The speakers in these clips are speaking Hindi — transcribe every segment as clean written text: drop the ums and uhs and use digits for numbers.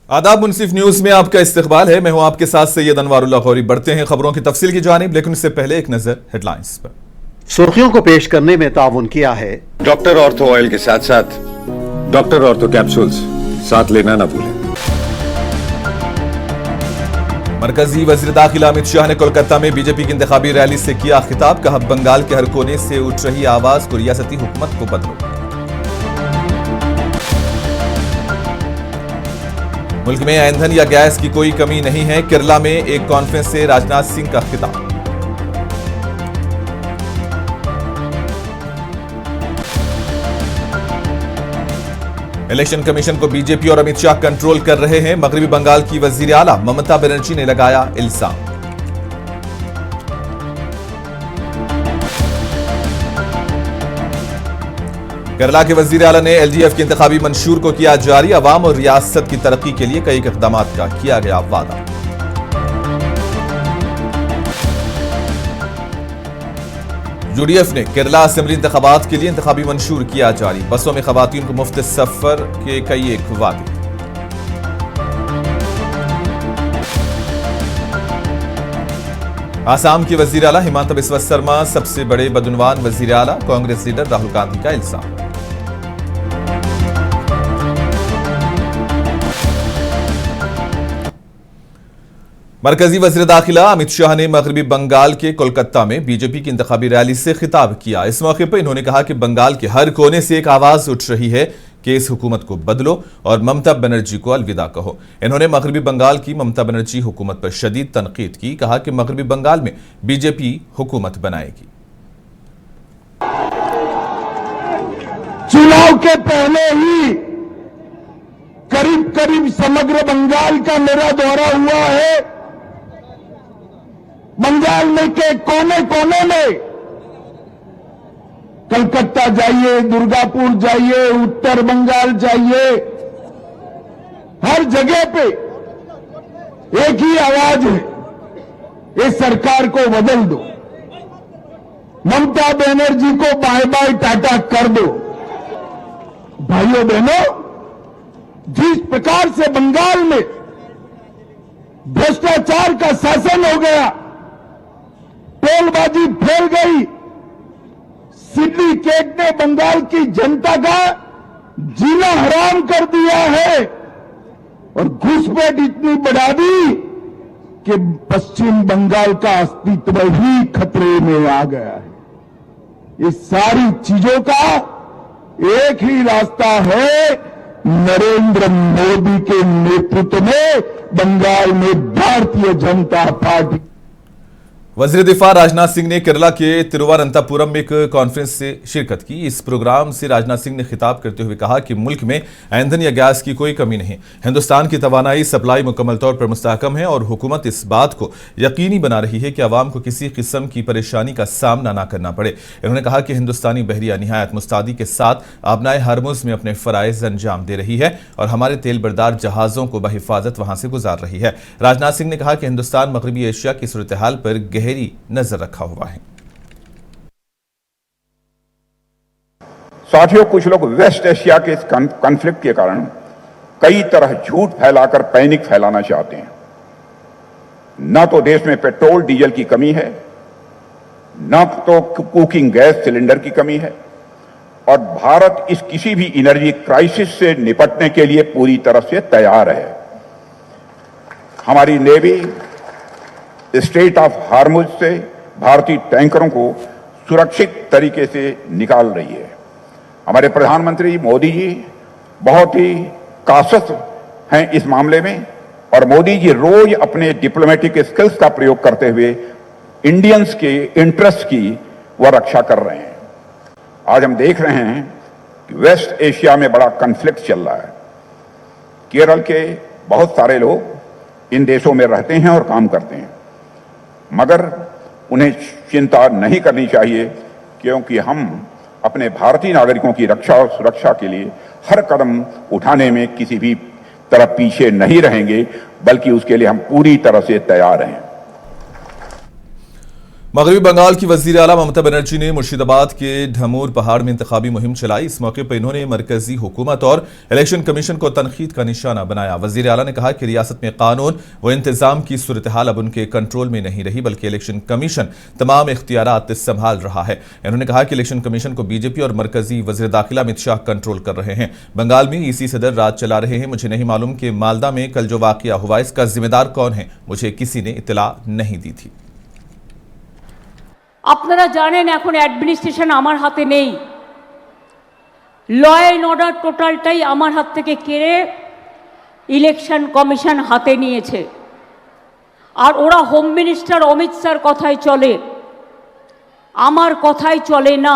आदाब मुनसिफ न्यूज में आपका इस्तकबाल है। मैं हूं आपके साथ सैयद अनवारुल्लाह गौरी। बढ़ते हैं खबरों की तफसील की जानिब, लेकिन इससे पहले एक नजर हेडलाइंस पर। सुर्खियों को पेश करने में ताउन किया है डॉक्टर ऑर्थो ऑयल के साथ साथ डॉक्टर ऑर्थो कैप्सूल्स साथ लेना ना भूलें। मरकजी वजीर दाखिला अमित शाह ने कोलकाता में बीजेपी की इंतखाबी रैली से किया खिताब। कहा, बंगाल के हर कोने से उठ रही आवाज को रियासती हुकूमत को बदलो। मुल्क में ईंधन या गैस की कोई कमी नहीं है। केरला में एक कॉन्फ्रेंस से राजनाथ सिंह का खिताब। इलेक्शन कमीशन को बीजेपी और अमित शाह कंट्रोल कर रहे हैं। मगरबी बंगाल की वजीर आला ममता बनर्जी ने लगाया इल्जाम। केरला के वजीर आला ने एलडीएफ के इंतखाबी मंशूर को किया जारी। अवाम और रियासत की तरक्की के लिए कई इकदाम का किया गया वादा। यूडीएफ ने केरला असेंबली इंतखाबात के लिए इंतखाबी मंशूर किया जारी। बसों में खवातीन को मुफ्त सफर के कई एक वादे। आसाम की वजीर आला हिमांता बिस्वा शर्मा सबसे बड़े बदउनवान वजीर आला। कांग्रेस लीडर राहुल गांधी का इल्जाम। मरकजी वजीर दाखिला अमित शाह ने मगरबी बंगाल के कोलकाता में बीजेपी की इंतखाबी रैली से खिताब किया। इस मौके पर इन्होंने कहा कि बंगाल के हर कोने से एक आवाज उठ रही है कि इस हुकूमत को बदलो और ममता बनर्जी को अलविदा कहो। इन्होंने मगरबी बंगाल की ममता बनर्जी हुकूमत पर शदीद तनकीद की। कहा कि मगरबी बंगाल में बीजेपी हुकूमत बनाएगी। चुनाव के पहले ही करीब करीब समग्र बंगाल का मेरा दौरा हुआ है। बंगाल में के कोने कोने में, कलकत्ता जाइए, दुर्गापुर जाइए, उत्तर बंगाल जाइए, हर जगह पे एक ही आवाज है, इस सरकार को बदल दो, ममता बनर्जी को बाय बाय टाटा कर दो। भाइयों बहनों, जिस प्रकार से बंगाल में भ्रष्टाचार का शासन हो गया, टोलबाजी फैल गई, सिंडिकेट ने बंगाल की जनता का जीना हराम कर दिया है और घुसपैठ इतनी बढ़ा दी कि पश्चिम बंगाल का अस्तित्व ही खतरे में आ गया है। इस सारी चीजों का एक ही रास्ता है, नरेंद्र मोदी के नेतृत्व में बंगाल में भारतीय जनता पार्टी। वजीर दिफा राजनाथ सिंह ने केरला के तिरुवनंतपुरम में एक कॉन्फ्रेंस से शिरकत की। इस प्रोग्राम से राजनाथ सिंह ने खिताब करते हुए कहा कि मुल्क में ईंधन या गैस की कोई कमी नहीं। हिंदुस्तान की तवानाई सप्लाई मुकम्मल तौर पर मुस्तहकम है और हुकूमत इस बात को यकीनी बना रही है कि आवाम को किसी किस्म की परेशानी का सामना न करना पड़े। इन्होंने कहा कि हिंदुस्तानी बहरिया निहायत मुस्तैदी के साथ आबनाए हरमुज में अपने फराइज अंजाम दे रही है और हमारे तेल बरदार जहाजों को बहिफाजत वहां से गुजार रही है। राजनाथ सिंह ने कहा कि हिंदुस्तान मगरबी एशिया की सूरत हाल पर गहरी नजर रखा हुआ है। साथियों, कुछ लोग वेस्ट एशिया के इस कॉन्फ्लिक्ट के कारण कई तरह झूठ फैलाकर पैनिक फैलाना चाहते हैं। न तो देश में पेट्रोल डीजल की कमी है, न तो कुकिंग गैस सिलेंडर की कमी है और भारत इस किसी भी एनर्जी क्राइसिस से निपटने के लिए पूरी तरह से तैयार है। हमारी नेवी स्ट्रेट ऑफ हार्मुज से भारतीय टैंकरों को सुरक्षित तरीके से निकाल रही है। हमारे प्रधानमंत्री मोदी जी बहुत ही कासस हैं इस मामले में और मोदी जी रोज अपने डिप्लोमेटिक स्किल्स का प्रयोग करते हुए इंडियंस के इंटरेस्ट की वह रक्षा कर रहे हैं। आज हम देख रहे हैं कि वेस्ट एशिया में बड़ा कॉन्फ्लिक्ट चल रहा है। केरल के बहुत सारे लोग इन देशों में रहते हैं और काम करते हैं, मगर उन्हें चिंता नहीं करनी चाहिए क्योंकि हम अपने भारतीय नागरिकों की रक्षा और सुरक्षा के लिए हर कदम उठाने में किसी भी तरह पीछे नहीं रहेंगे, बल्कि उसके लिए हम पूरी तरह से तैयार हैं। मगरबी बंगाल की वजीर आला ममता बनर्जी ने मुर्शिदाबाद के ढमूर पहाड़ में इंतखाबी मुहिम चलाई। इस मौके पर इन्होंने मरकजी हुकूमत और इलेक्शन कमीशन को तनकीद का निशाना बनाया। वजीर आला ने कहा कि रियासत में कानून व इंतजाम की सूरत हाल अब उनके कंट्रोल में नहीं रही, बल्कि इलेक्शन कमीशन तमाम इख्तियारात संभाल रहा है। इन्होंने कहा कि इलेक्शन कमीशन को बीजेपी और मरकजी वजीर दाखिला अमित शाह कंट्रोल कर रहे हैं। बंगाल में ईसी सदर राज चला रहे हैं। मुझे नहीं मालूम कि मालदा में कल जो वाकया हुआ इसका जिम्मेदार कौन है, मुझे किसी ने इतला नहीं दी थी। আপনারা জানেন এখন অ্যাডমিনিস্ট্রেশন আমার হাতে নেই, ল অ্যান্ড অর্ডার টোটালটাই আমার হাত থেকে কেড়ে ইলেকশন কমিশন হাতে নিয়েছে। আর ওরা হোম মিনিস্টার অমিত শাহর কথাই চলে, আমার কথাই চলে না।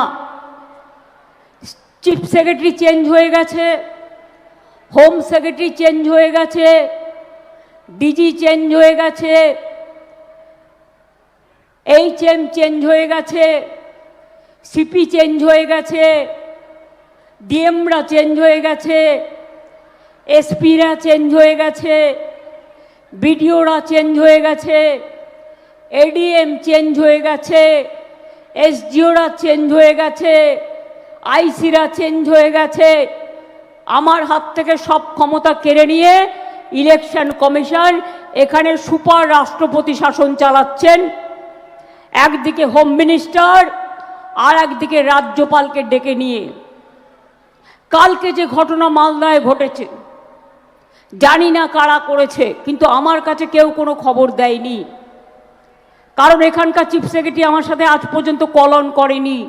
চিফ সেক্রেটারি চেঞ্জ হয়ে গেছে, হোম সেক্রেটারি চেঞ্জ হয়ে গেছে, ডিজি চেঞ্জ হয়ে গেছে, এইচএম চেঞ্জ হয়ে গেছে, সিপি চেঞ্জ হয়ে গেছে, ডিএমরা চেঞ্জ হয়ে গেছে, এসপিরা চেঞ্জ হয়ে গেছে, বিডিওরা চেঞ্জ হয়ে গেছে, এডিএম চেঞ্জ হয়ে গেছে, এসডিওরা চেঞ্জ হয়ে গেছে, আইসিরা চেঞ্জ হয়ে গেছে। আমার হাত থেকে সব ক্ষমতা কেড়ে নিয়ে ইলেকশন কমিশন এখানে সুপার রাষ্ট্রপতি শাসন চালাচ্ছেন। একদিকে হোম মিনিস্টার আর একদিকে রাজ্যপালকে ডেকে নিয়ে। কালকে যে ঘটনা মালদায় ঘটেছে জানি না কারা করেছে, কিন্তু আমার কাছে কেউ কোনো খবর দেয়নি, কারণ এখানকার চিফ সেক্রেটারি আমার সাথে আজ পর্যন্ত কল অন করেনি,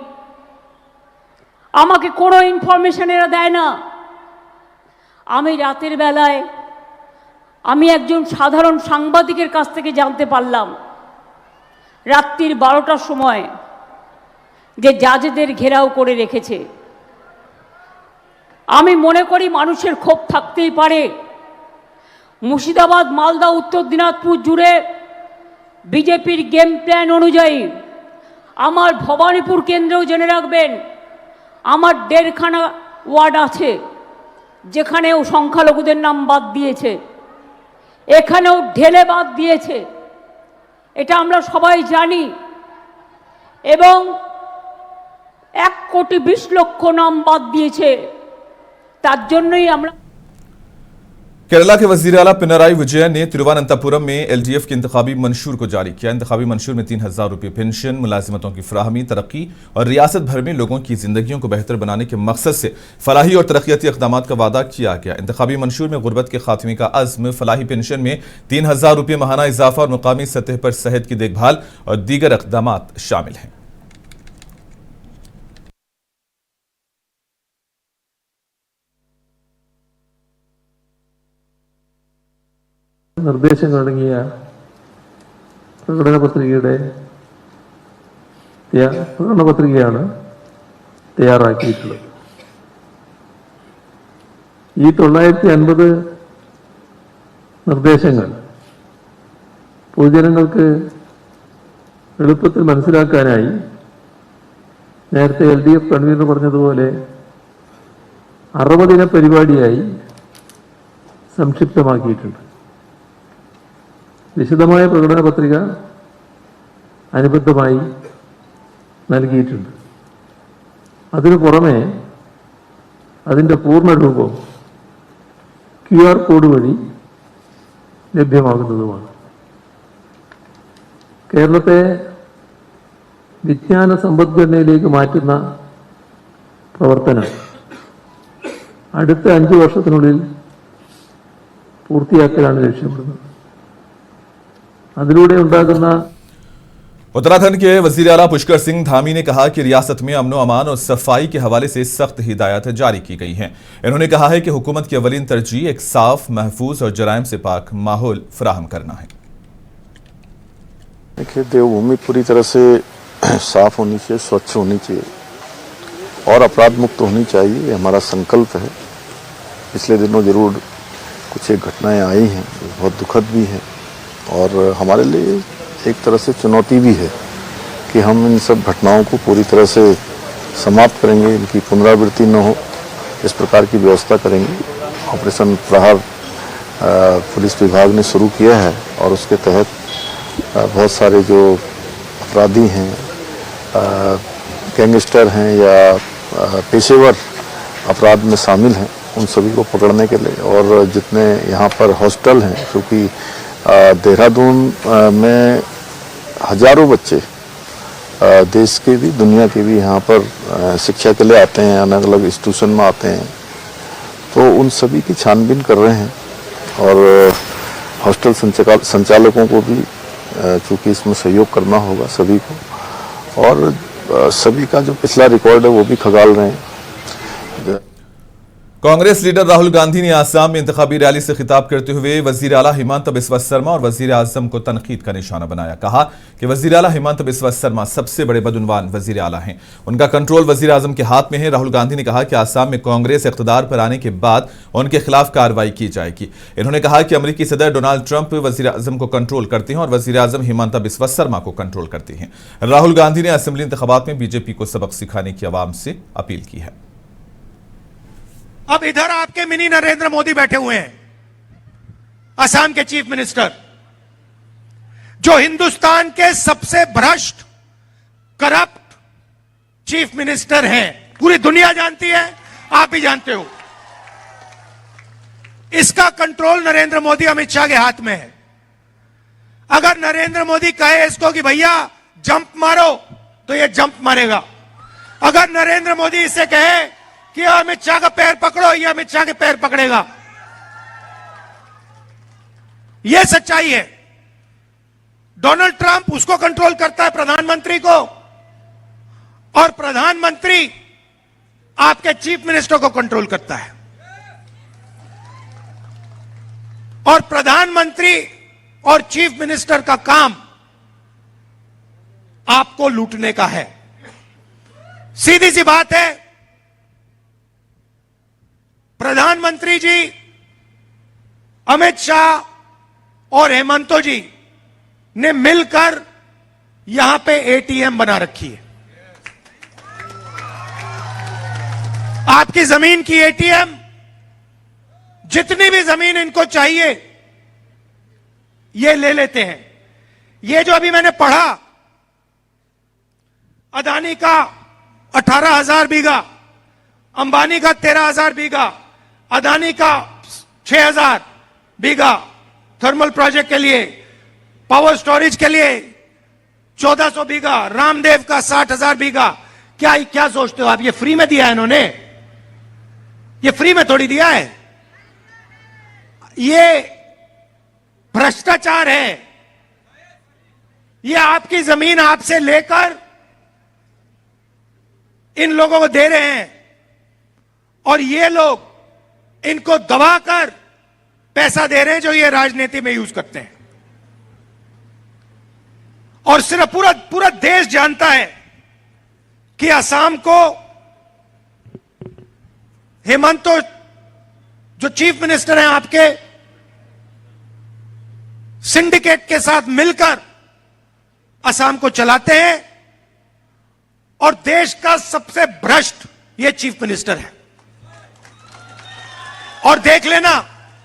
আমাকে কোনো ইনফরমেশন এরা দেয় না। আমি রাতের বেলায় আমি একজন সাধারণ সাংবাদিকের কাছ থেকে জানতে পারলাম রাত্রির 12টার সময় যে জাজেদের ঘেরাও করে রেখেছে। আমি মনে করি মানুষের ক্ষোভ থাকতেই পারে। মুর্শিদাবাদ, মালদা, উত্তর দিনাজপুর জুড়ে বিজেপির গেম প্ল্যান অনুযায়ী আমার ভবানীপুর কেন্দ্রেও জেনে রাখবেন, আমার 1.5খানা ওয়ার্ড আছে যেখানেও সংখ্যালঘুদের নাম বাদ দিয়েছে, এখানেও ঢেলে বাদ দিয়েছে, এটা আমরা সবাই জানি। এবং 1,20,00,000 নাম বাদ দিয়েছে, তার জন্যই আমরা। केरला के वजीर आला पिनराई विजयन ने तिरुवनंतपुरम में एलडीएफ के इंतखाबी मंशूर को जारी किया। इंतखाबी मंशूर में 3,000 रुपये पेंशन, मुलाजिमतों की फराहमी, तरक्की और रियासत भर में लोगों की जिंदगियों को बेहतर बनाने के मकसद से फलाही और तरक्याती इकदाम का वादा किया गया। इंतखाबी मंशूर में गुर्बत के खात्मे का अज़्म, फलाही पेंशन में 3,000 रुपये माहाना इजाफा और मुकामी सतह पर सेहत की देखभाल और दीगर इकदाम शामिल हैं। നിർദ്ദേശങ്ങളടങ്ങിയ പ്രകടന പത്രികയാണ് തയ്യാറാക്കിയിട്ടുള്ളത്. ഈ 950 നിർദ്ദേശങ്ങൾ പൊതുജനങ്ങൾക്ക് എളുപ്പത്തിൽ മനസ്സിലാക്കാനായി നേരത്തെ LDF കൺവീനർ പറഞ്ഞതുപോലെ 60 ദിന പരിപാടിയായി സംക്ഷിപ്തമാക്കിയിട്ടുണ്ട്. വിശദമായ പ്രകടന പത്രിക അനുബന്ധമായി നൽകിയിട്ടുണ്ട്. അതിനു പുറമെ അതിൻ്റെ പൂർണ്ണരൂപം QR കോഡ് വഴി ലഭ്യമാകുന്നതുമാണ്. കേരളത്തെ വിജ്ഞാന സമ്പദ്ഘടനയിലേക്ക് മാറ്റുന്ന പ്രവർത്തനം അടുത്ത 5 വർഷത്തിനുള്ളിൽ പൂർത്തിയാക്കലാണ് ലക്ഷ്യമിടുന്നത്. അതിലൂടെ ഉണ്ടാകുന്ന उत्तराखंड के वजीर आला पुष्कर सिंह धामी ने कहा कि रियासत में अमनो अमान और सफाई के हवाले से सख्त हिदायत जारी की गई हैं। इन्होंने कहा है कि हुकूमत की अवलीन तरजीह एक साफ, महफूज और जराइम से पाक माहौल फराहम करना है। देखिए, देवभूमि पूरी तरह से साफ होनी चाहिए, स्वच्छ होनी चाहिए और अपराध मुक्त होनी चाहिए, ये हमारा संकल्प है। पिछले दिनों जरूर कुछ एक घटनाएं आई हैं, बहुत दुखद भी हैं और हमारे लिए एक तरह से चुनौती भी है कि हम इन सब घटनाओं को पूरी तरह से समाप्त करेंगे, इनकी पुनरावृत्ति न हो, इस प्रकार की व्यवस्था करेंगे। ऑपरेशन प्रहार पुलिस विभाग ने शुरू किया है और उसके तहत बहुत सारे जो अपराधी हैं, गैंगस्टर हैं या पेशेवर अपराध में शामिल हैं, उन सभी को पकड़ने के लिए, और जितने यहाँ पर हॉस्टल हैं, क्योंकि देहरादून में हजारों बच्चे देश के भी दुनिया के भी यहाँ पर शिक्षा के लिए आते हैं, अलग अलग इंस्टीट्यूशन में आते हैं, तो उन सभी की छानबीन कर रहे हैं। और हॉस्टल संचालकों को भी चूँकि इसमें सहयोग करना होगा सभी को, और सभी का जो पिछला रिकॉर्ड है वो भी खंगाल रहे हैं। कांग्रेस लीडर राहुल गांधी ने आसाम में इंतखाबी रैली से खिताब करते हुए वजीर आला हिमंता बिस्वा शर्मा और वजीर आजम को तनकीद का निशाना बनाया। कहा कि वजीर आला हिमंता बिस्वा शर्मा सबसे बड़े बदउनवान वजीर आला हैं, उनका कंट्रोल वजीर आजम के हाथ में है। राहुल गांधी ने कहा कि आसाम में कांग्रेस इख्तिदार पर आने के बाद उनके खिलाफ कार्रवाई की जाएगी। इन्होंने कहा कि अमेरिकी सदर डोनाल्ड ट्रंप वजीर आजम को कंट्रोल करते हैं और वजीर आजम हिमंता बिस्वा शर्मा को कंट्रोल करते हैं। राहुल गांधी ने असेंबली इंतखाबात में बीजेपी को सबक सिखाने की आवाम से अपील की है। अब इधर आपके मिनी नरेंद्र मोदी बैठे हुए हैं, असम के चीफ मिनिस्टर, जो हिंदुस्तान के सबसे भ्रष्ट करप्ट चीफ मिनिस्टर हैं। पूरी दुनिया जानती है, आप भी जानते हो। इसका कंट्रोल नरेंद्र मोदी अमित शाह के हाथ में है। अगर नरेंद्र मोदी कहे इसको कि भैया जंप मारो, तो ये जंप मारेगा। अगर नरेंद्र मोदी इसे कहे कि अमित शाह का पैर पकड़ो, ये अमित शाह के पैर पकड़ेगा। यह सच्चाई है। डोनाल्ड ट्रंप उसको कंट्रोल करता है, प्रधानमंत्री को, और प्रधानमंत्री आपके चीफ मिनिस्टर को कंट्रोल करता है। और प्रधानमंत्री और चीफ मिनिस्टर का काम आपको लूटने का है। सीधी सी बात है, प्रधानमंत्री जी, अमित शाह और हेमंतो जी ने मिलकर यहां पे एटीएम बना रखी है। आपकी जमीन की एटीएम, जितनी भी जमीन इनको चाहिए ये ले लेते हैं। ये जो अभी मैंने पढ़ा, अदानी का 18,000 बीघा, अंबानी का 13,000 बीघा, अदानी का 6,000 बीघा थर्मल प्रोजेक्ट के लिए, पावर स्टोरेज के लिए 1,400 बीघा, रामदेव का 60,000 बीघा। क्या सोचते हो आप, ये फ्री में दिया है इन्होंने? ये फ्री में थोड़ी दिया है, ये भ्रष्टाचार है। ये आपकी जमीन आपसे लेकर इन लोगों को दे रहे हैं, और ये लोग इनको दबाकर पैसा दे रहे हैं, जो ये राजनीति में यूज करते हैं। और सिर्फ पूरा देश जानता है कि असम को हेमंतो, जो चीफ मिनिस्टर हैं आपके, सिंडिकेट के साथ मिलकर असम को चलाते हैं, और देश का सबसे भ्रष्ट ये चीफ मिनिस्टर है। और देख लेना,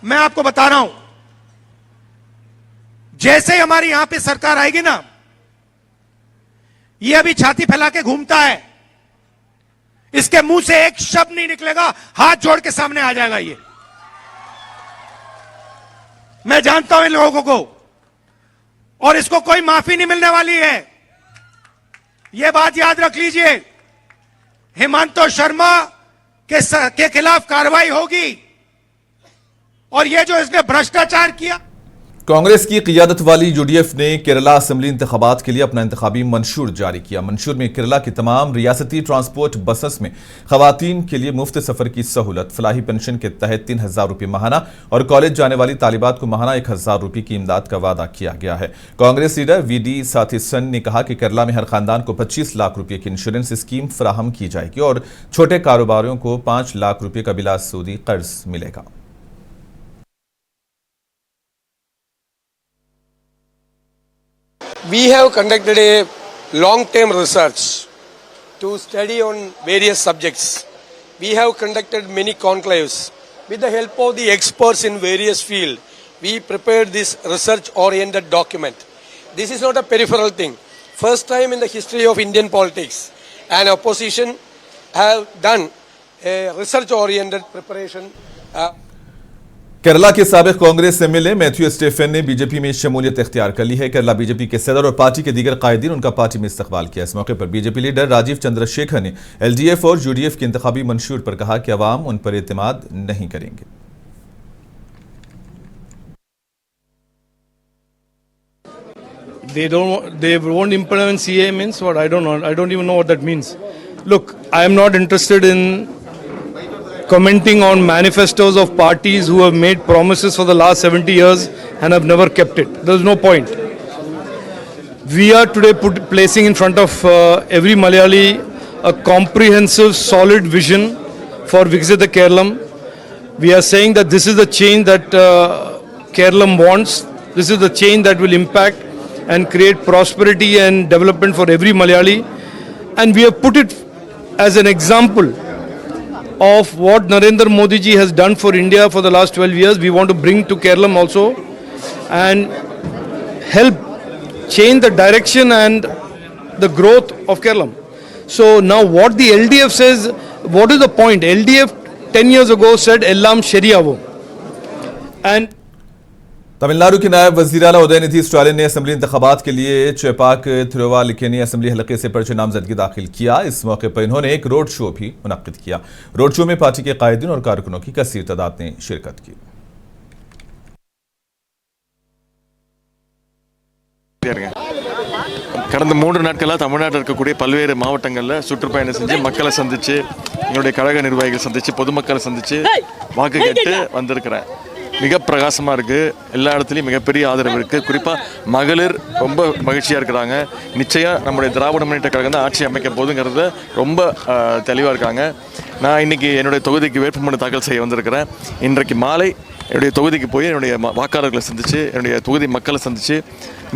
मैं आपको बता रहा हूं, जैसे ही हमारी यहां पे सरकार आएगी ना, ये अभी छाती फैला के घूमता है, इसके मुंह से एक शब्द नहीं निकलेगा, हाथ जोड़ के सामने आ जाएगा ये। मैं जानता हूं इन लोगों को, और इसको कोई माफी नहीं मिलने वाली है। यह बात याद रख लीजिए, हेमंतो शर्मा के खिलाफ कार्रवाई होगी, और ये जो इसने भ्रष्टाचार किया। कांग्रेस की क़ियादत वाली यूडीएफ ने केरला असेंबली इंतखाबात के लिए अपना इंतखाबी मंशूर जारी किया। मंशूर में केरला की तमाम रियासती ट्रांसपोर्ट बसेस में खवातीन के लिए मुफ्त सफर की सहूलत, फलाही पेंशन के तहत 3,000 रुपये माहाना और कॉलेज जाने वाली तालिबात को माहाना 1,000 रुपये की इमदाद का वादा किया गया है। कांग्रेस लीडर वीडी साथीसन ने कहा कि केरला में हर खानदान को 25 लाख रुपये की इंश्योरेंस स्कीम फराहम की जाएगी और छोटे कारोबारियों को 5 लाख रुपये का बिला सूदी कर्ज मिलेगा। We have conducted a long-term research to study on various subjects. We have conducted many conclaves. With the help of the experts in various fields, we prepared this research-oriented document. This is not a peripheral thing. first time in the history of Indian politics, an opposition have done a research-oriented preparation. Kerala के साबिक कांग्रेस एमएलए मैथ्यू स्टेफन ने बीजेपी में शमूलियत इख्तियार कर ली है। केरला बीजेपी के सदर और पार्टी के दीगर कायदीन उनका पार्टी में इस्तकबाल किया। इस मौके पर बीजेपी लीडर राजीव चंद्रशेखर ने एलडीएफ और यूडीएफ के इंतखाबी मंशूर पर कहा कि अवाम उन पर एतमाद नहीं करेंगे। They won't implement CA means what? I don't know. I don't even know what that means. Look, I am not interested in commenting on manifestos of parties who have made promises for the last 70 years and have never kept it. There's no point. We are today placing in front of every Malayali a comprehensive, solid vision for Viksit Kerala. We are saying that this is the change that Kerala wants. This is the change that will impact and create prosperity and development for every Malayali. And we have put it as an example of what Narendra Modi ji has done for India for the last 12 years. We want to bring to Kerala also and help change the direction and the growth of Kerala. So now what the LDF says, what is the point? LDF 10 years ago said Ellam Sharia wo. And Tamil Nadu के नायब वजीर आला उदयनिधि स्टालिन ने असेंबली इंतखाबात के लिए चेपाक थिरुवालिकेनी असेंबली हलके से पर्चे नामजदगी दाखिल किया। इस मौके पर इन्होंने एक रोड शो भी मुनक्किद किया। रोड शो में पार्टी के कायदीन और कारकुनों की कसीर तादाद ने शिरकत की। கடந்த 3 நாட்களா தமிழ்நாட்டில் இருக்கக்கூடிய பல்வேறு மாவட்டங்களில் சுற்றுப்பயணம் செஞ்சு மக்களை சந்திச்சு எங்களுடைய கழக நிர்வாகிகள் சந்திச்சு பொதுமக்களை சந்திச்சு வாக்கு கேட்டு வந்திருக்கிறேன். மிக பிரகாசமாக இருக்குது. எல்லா இடத்துலையும் மிகப்பெரிய ஆதரவு இருக்குது. குறிப்பாக மகளிர் ரொம்ப மகிழ்ச்சியாக இருக்கிறாங்க. நிச்சயம் நம்முடைய திராவிட முன்னேற்ற கழகம் தான் ஆட்சி அமைக்க போதுங்கிறத ரொம்ப தெளிவாக இருக்காங்க. நான் இன்றைக்கி என்னுடைய தொகுதிக்கு வேட்புமனு தாக்கல் செய்ய வந்திருக்கிறேன். இன்றைக்கு மாலை என்னுடைய தொகுதிக்கு போய் என்னுடைய வாக்காளர்களை சந்தித்து என்னுடைய தொகுதி மக்களை சந்தித்து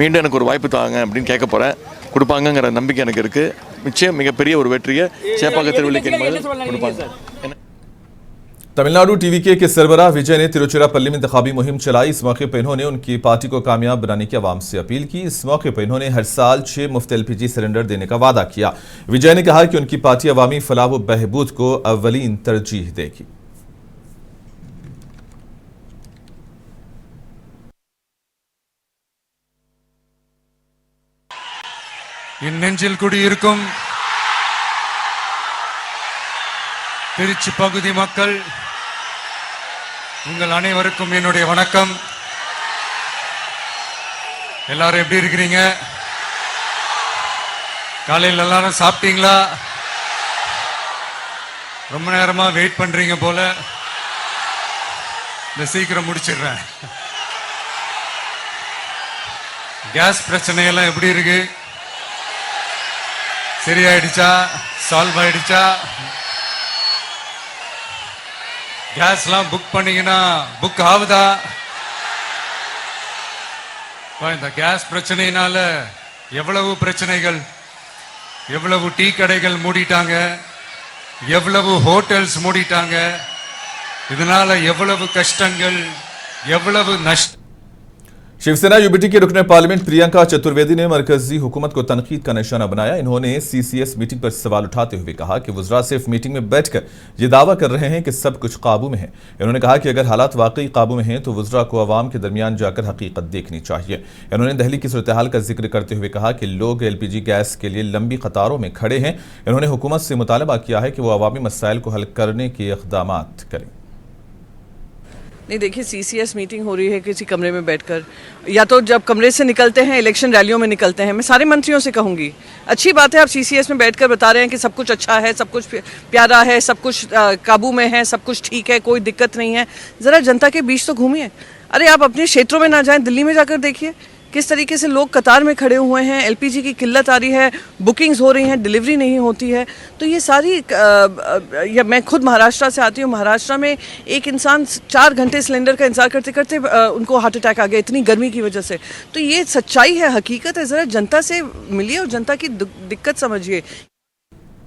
மீண்டும் எனக்கு ஒரு வாய்ப்பு தாங்க அப்படின்னு கேட்க போகிறேன். கொடுப்பாங்கங்கிற நம்பிக்கை எனக்கு இருக்குது. நிச்சயம் மிகப்பெரிய ஒரு வெற்றியை சேப்பாக்க திருவள்ளிக்கேணி கொடுப்பாங்க. तमिलनाडु टीवीके के सरबराह विजय ने तिरुचिरापल्ली में इंतखाबी मुहिम चलाई। इस मौके पर इन्होंने उनकी पार्टी को कामयाब बनाने की आवाम से अपील की। इस मौके पर इन्होंने हर साल 6 मुफ्त एलपीजी सिलेंडर देने का वादा किया। विजय ने कहा कि उनकी पार्टी अवामी फलाह व बहबूद को अव्वलीन तरजीह देगी। நெஞ்சில் குடியிருக்கும் திருச்சி பகுதி மக்கள் உங்கள் அனைவருக்கும் என்னுடைய வணக்கம். எல்லாரும் எப்படி இருக்கிறீங்க? காலையில் எல்லாரும் சாப்பிட்டீங்களா? ரொம்ப நேரமா வெயிட் பண்றீங்க போல. இந்த சீக்கிரம் முடிச்சிடுறேன். கேஸ் பிரச்சனை எல்லாம் எப்படி இருக்கு? சரியாயிடுச்சா? சால்வ் ஆயிடுச்சா? கேஸ்லாம் புக் பண்ணீங்கன்னா புக் ஆகுதா? இந்த கேஸ் பிரச்சனையினால எவ்வளவு பிரச்சனைகள், எவ்வளவு டீ கடைகள் மூடிட்டாங்க, எவ்வளவு ஹோட்டல்ஸ் மூடிட்டாங்க, இதனால எவ்வளவு கஷ்டங்கள், எவ்வளவு நஷ்டம்। शिवसेना यूबीटी के रुकने पार्लियामेंट प्रियंका चतुर्वेदी ने मरकजी हुकूमत को तनकीद का निशाना बनाया। इन्होंने सीसीएस मीटिंग पर सवाल उठाते हुए कहा कि वुज़रा सिर्फ मीटिंग में बैठकर ये दावा कर रहे हैं कि सब कुछ काबू में है। इन्होंने कहा कि अगर हालात वाकई काबू में हैं तो वुज़रा को अवाम के दरमियान जाकर हकीकत देखनी चाहिए। इन्होंने दिल्ली की सूरत हाल का जिक्र करते हुए कहा कि लोग एलपीजी गैस के लिए लंबी कतारों में खड़े हैं। इन्होंने हुकूमत से मुतालबा किया है कि वो अवामी मसाइल को हल करने के इक़दामात करें। नहीं देखिए, सीसीएस मीटिंग हो रही है किसी कमरे में बैठकर, या तो जब कमरे से निकलते हैं इलेक्शन रैलियों में निकलते हैं। मैं सारे मंत्रियों से कहूँगी, अच्छी बात है आप सीसीएस में बैठकर बता रहे हैं कि सब कुछ अच्छा है, सब कुछ प्यारा है, सब कुछ काबू में है, सब कुछ ठीक है, कोई दिक्कत नहीं है। ज़रा जनता के बीच तो घूमिए। अरे आप अपने क्षेत्रों में ना जाएं, दिल्ली में जाकर देखिए किस तरीके से लोग कतार में खड़े हुए हैं। एलपीजी की किल्लत आ रही है, बुकिंग्स हो रही हैं, डिलीवरी नहीं होती है। तो ये सारी या मैं खुद महाराष्ट्र से आती हूँ। महाराष्ट्र में एक इंसान 4 घंटे सिलेंडर का इंतजार करते करते उनको हार्ट अटैक आ गया, इतनी गर्मी की वजह से। तो ये सच्चाई है, हकीकत है। ज़रा जनता से मिलिए और जनता की दिक्कत समझिए।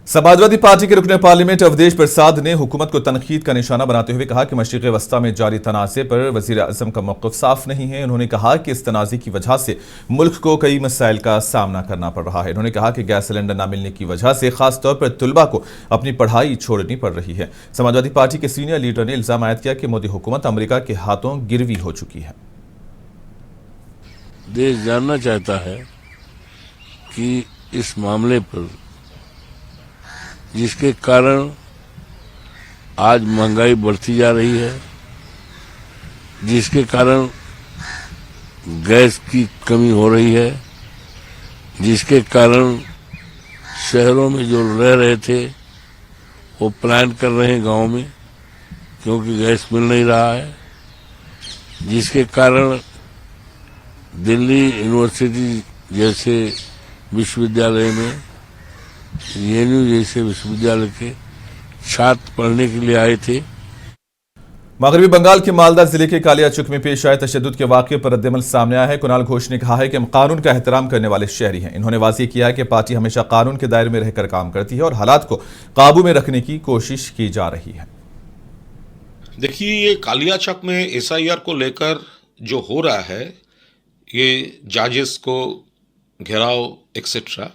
समाजवादी पार्टी के रुकने पार्लियामेंट अवधेश प्रसाद ने हुकूमत को तनकीद का निशाना बनाते हुए कहा कि मशरिक़ वस्ता में जारी तनाज़े पर वज़ीर आज़म का मौक़िफ़ साफ नहीं है। उन्होंने कहा कि इस तनाज़े की वजह से मुल्क को कई मसाइल का सामना करना पड़ रहा है। उन्होंने कहा कि गैस सिलेंडर न मिलने की वजह से खास तौर पर तुलबा को अपनी पढ़ाई छोड़नी पड़ रही है। समाजवादी पार्टी के सीनियर लीडर ने इल्ज़ाम आयद किया कि मोदी हुकूमत अमेरिका के हाथों गिरवी हो चुकी है। देश जानना चाहता है कि इस मामले पर जिसके कारण आज महंगाई बढ़ती जा रही है, जिसके कारण गैस की कमी हो रही है, जिसके कारण शहरों में जो रह रहे थे वो प्लान कर रहे हैं गांव में क्योंकि गैस मिल नहीं रहा है, जिसके कारण दिल्ली यूनिवर्सिटी जैसे विश्वविद्यालय में जेएनयू जैसे विश्वविद्यालय के छात्र पढ़ने के लिए आए थे। मगरबी बंगाल के मालदा जिले के कालियाचुक में पेश आए तशद्दुद के वाक़े पर रद्दमल सामने आया है। कुणाल घोष ने कहा है कि हम कानून का एहतराम करने वाले शहरी हैं। इन्होंने वाज़ेह किया है कि पार्टी हमेशा कानून के दायरे में रहकर काम करती है और हालात को काबू में रखने की कोशिश की जा रही है। देखिए, ये कालियाचक में एसआईआर को लेकर जो हो रहा है, ये जजेस को घेराव एक्सेट्रा,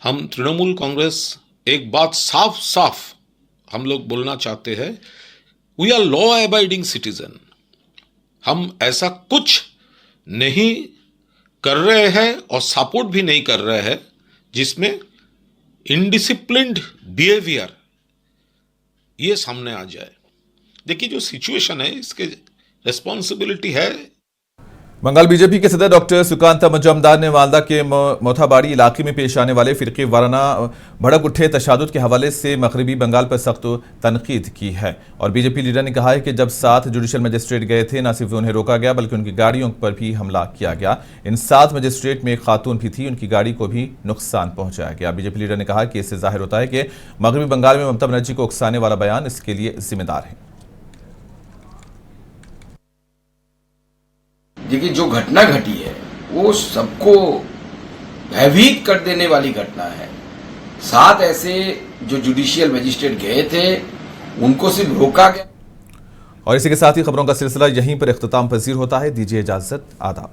हम तृणमूल कांग्रेस एक बात साफ साफ हम लोग बोलना चाहते हैं, we are law abiding citizen. हम ऐसा कुछ नहीं कर रहे हैं और सपोर्ट भी नहीं कर रहे हैं जिसमें इनडिसिप्लिन्ड बिहेवियर ये सामने आ जाए। देखिए, जो सिचुएशन है इसके रिस्पॉन्सिबिलिटी है। बंगाल बीजेपी के सदर डॉक्टर सुकांता मजूमदार ने मालदा के मोथाबाड़ी इलाके में पेश आने वाले फिरके वाराना भड़क उठे तशद्दुद के हवाले से मगरबी बंगाल पर सख्त तनकीद की है। और बीजेपी लीडर ने कहा है कि जब 7 जुडिशल मजिस्ट्रेट गए थे, न सिर्फ उन्हें रोका गया बल्कि उनकी गाड़ियों पर भी हमला किया गया। इन 7 मजिस्ट्रेट में एक खातून भी थी, उनकी गाड़ी को भी नुकसान पहुंचाया गया। बीजेपी लीडर ने कहा कि इससे जाहिर होता है कि मगरबी बंगाल में ममता बनर्जी को उकसाने वाला बयान इसके लिए जिम्मेदार है। देखिए, जो घटना घटी है वो सबको भयभीत कर देने वाली घटना है। 7 ऐसे जो जुडिशियल मजिस्ट्रेट गए थे उनको सिर्फ रोका गया। और इसी के साथ ही खबरों का सिलसिला यहीं पर इख्तिताम पजीर होता है। दीजिए इजाजत, आदाब।